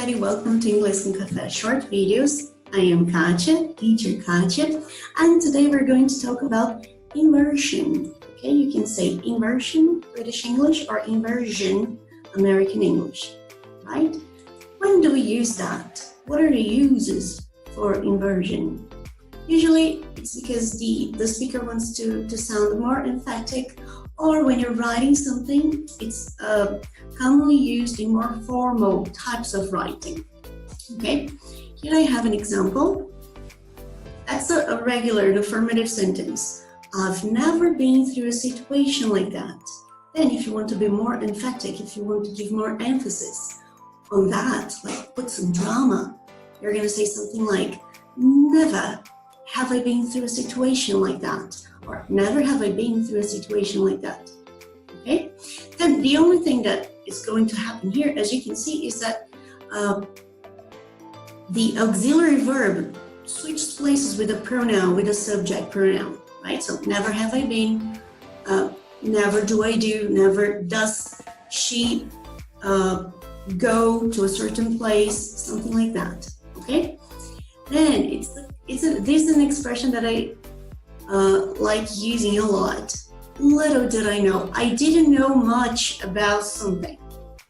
everybody, welcome to English in Cafe Short Videos. I am Katja, teacher Katja, and today we're going to talk about inversion. Okay, you can say inversion, British English, or inversion, American English, right? When do we use that? What are the uses for inversion? Usually, it's because the speaker wants to sound more emphatic, or when you're writing something, it's commonly used in more formal types of writing. Okay, here I have an example. That's a regular affirmative sentence. I've never been through a situation like that. Then if you want to be more emphatic, if you want to give more emphasis on that, like put some drama, you're going to say something like, never have I been through a situation like that, or never have I been through a situation like that. Okay, then the only thing that is going to happen here, as you can see, is that the auxiliary verb switches places with a pronoun, with a subject pronoun, right? So never have I been, never do I do, never does she go to a certain place, something like that. Okay, then this is an expression that I like using a lot. Little did I know. I didn't know much about something.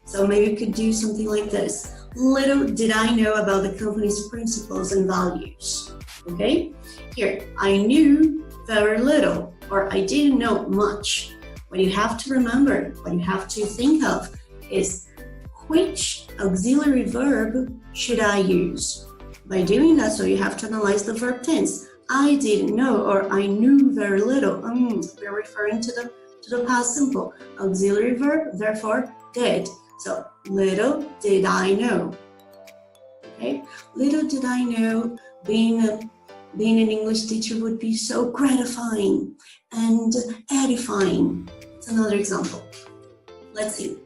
So maybe you could do something like this. Little did I know about the company's principles and values. Okay? Here, I knew very little, or I didn't know much. What you have to remember, what you have to think of is which auxiliary verb should I use? By doing that, so you have to analyze the verb tense. I didn't know, or I knew very little. We're referring to the past simple. Auxiliary verb, therefore, did. So, little did I know. Okay? Little did I know being an English teacher would be so gratifying and edifying. It's another example. Let's see.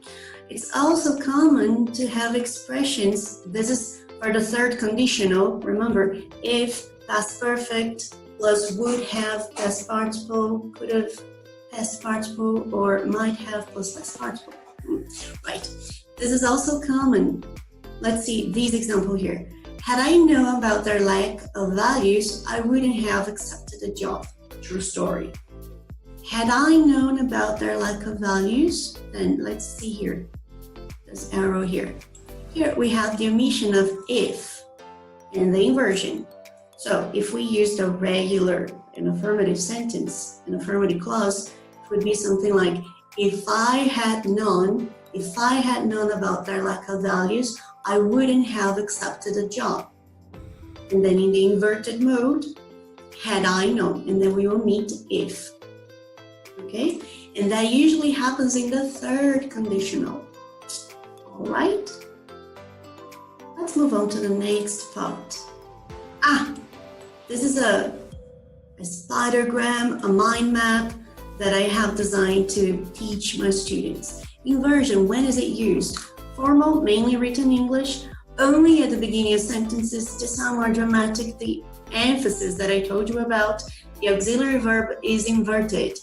It's also common to have expressions. This is for the third conditional. Remember, if, past perfect, plus would have, past participle, could have, past participle, or might have plus past participle. Right. This is also common. Let's see these examples here. Had I known about their lack of values, I wouldn't have accepted the job. True story. Had I known about their lack of values, then let's see here. This arrow here. Here we have the omission of if and the inversion. So if we used a regular an affirmative sentence, an affirmative clause, it would be something like, if I had known about their lack of values, I wouldn't have accepted a job. And then in the inverted mode, had I known, and then we will meet if. Okay? And that usually happens in the third conditional. All right? Let's move on to the next part. This is a spidergram, a mind map that I have designed to teach my students. Inversion, when is it used? Formal, mainly written English, only at the beginning of sentences to sound more dramatic. The emphasis that I told you about, the auxiliary verb is inverted.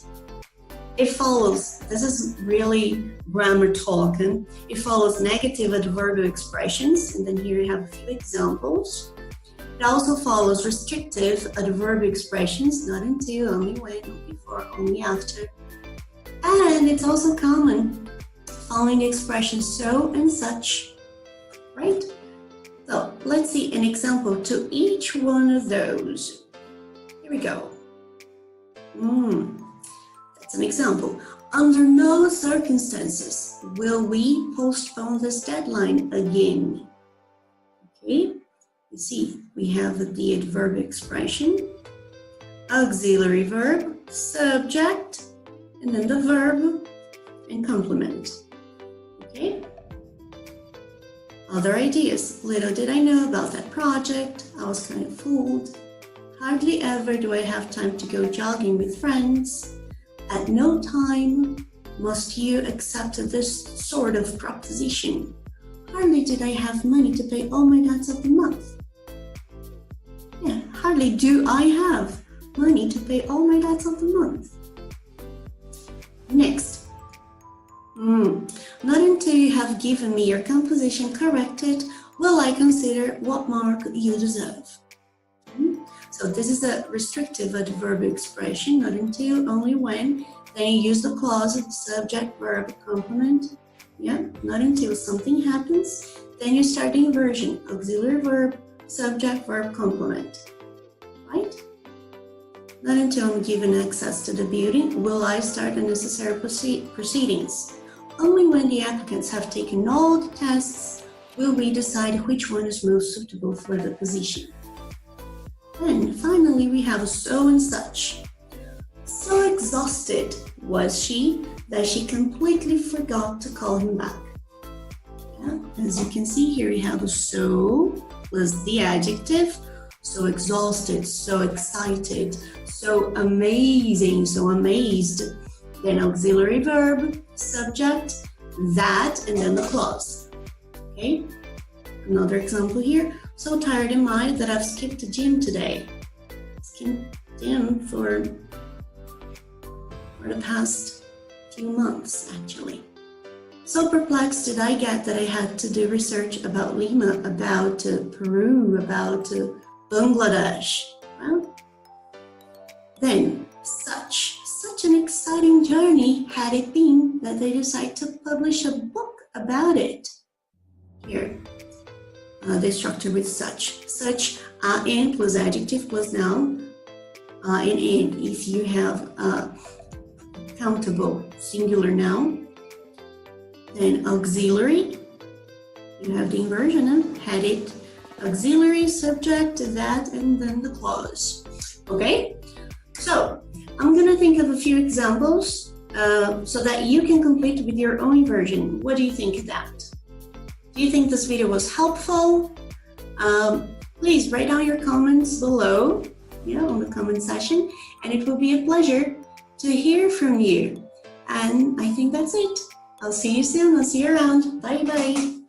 It follows, this is really grammar talking, it follows negative adverbial expressions, and then here you have a few examples. It also follows restrictive adverbial expressions, not until, only when, not before, only after. And it's also common following the expression so and such, right? So let's see an example to each one of those. Here we go. That's an example. Under no circumstances will we postpone this deadline again. Okay, you see, we have the adverbial expression, auxiliary verb, subject, and then the verb and complement. Okay? Other ideas. Little did I know about that project. I was kind of fooled. Hardly ever do I have time to go jogging with friends. At no time must you accept this sort of proposition. Hardly did I have money to pay all my debts of the month. Yeah, hardly do I have money to pay all my debts of the month. Next. Not until you have given me your composition corrected will I consider what mark you deserve. So this is a restrictive adverb expression, not until, only when. Then you use the clause of the subject, verb, complement. Yeah, not until something happens. Then you start the inversion, auxiliary verb, subject, verb, complement. Right? Not until I'm given access to the building will I start the necessary proceedings. Only when the applicants have taken all the tests will we decide which one is most suitable for the position. And finally, we have so and such. So exhausted was she that she completely forgot to call him back. Yeah, as you can see here, we have so plus the adjective, so exhausted, so excited, so amazing, so amazed. Then auxiliary verb, subject, that, and then the clause. Okay, another example here. So tired am I that I've skipped the gym today. Skipped gym for the past few months, actually. So perplexed did I get that I had to do research about Lima, about Peru, about Bangladesh. Well, then such an exciting journey had it been that they decided to publish a book about it. Here, the structure with such, in plus adjective plus noun, and in if you have countable singular noun, then auxiliary, you have the inversion of had it, auxiliary, subject, that, and then the clause. Okay, so I'm gonna think of a few examples so that you can complete with your own inversion. What do you think of that? Do you think this video was helpful? Please write down your comments below, on the comment section, and it will be a pleasure to hear from you. And I think that's it. I'll see you soon. I'll see you around. Bye bye.